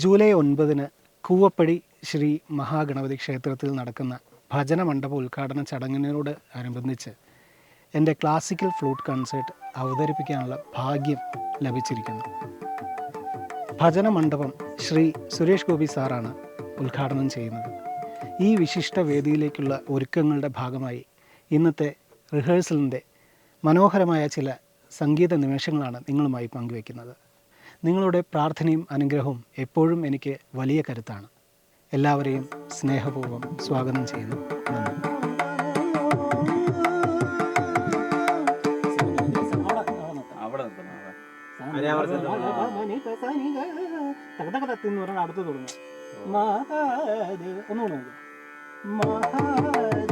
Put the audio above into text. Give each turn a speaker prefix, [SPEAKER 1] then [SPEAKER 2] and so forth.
[SPEAKER 1] July 9 Koovappady Shri മഹാഗണപതി ക്ഷേത്രത്തിൽ നടക്കുന്ന ഭജന മണ്ഡപ ഉദ്ഘാടന ചടങ്ങിനോട് അനുബന്ധിച്ച് എൻ്റെ ക്ലാസിക്കൽ ഫ്ലൂട്ട് കൺസേർട്ട് അവതരിപ്പിക്കാനുള്ള ഭാഗ്യം ലഭിച്ചിരിക്കുന്നു. ഭജന മണ്ഡപം ശ്രീ സുരേഷ് ഗോപി സാറാണ് ഉദ്ഘാടനം ചെയ്യുന്നത്. ഈ വിശിഷ്ട വേദിയിലേക്കുള്ള ഒരുക്കങ്ങളുടെ ഭാഗമായി ഇന്നത്തെ റിഹേഴ്സലിൻ്റെ മനോഹരമായ ചില സംഗീത നിമിഷങ്ങളാണ് നിങ്ങളുമായി പങ്കുവയ്ക്കുന്നത്. നിങ്ങളുടെ പ്രാർത്ഥനയും അനുഗ്രഹവും എപ്പോഴും എനിക്ക് വലിയ കരുത്താണ്. എല്ലാവരെയും സ്നേഹപൂർവ്വം സ്വാഗതം ചെയ്യുന്നു. അടുത്ത് തുടങ്ങും. മഹാദേവ ഒന്നുകൂടെ മഹാദേവ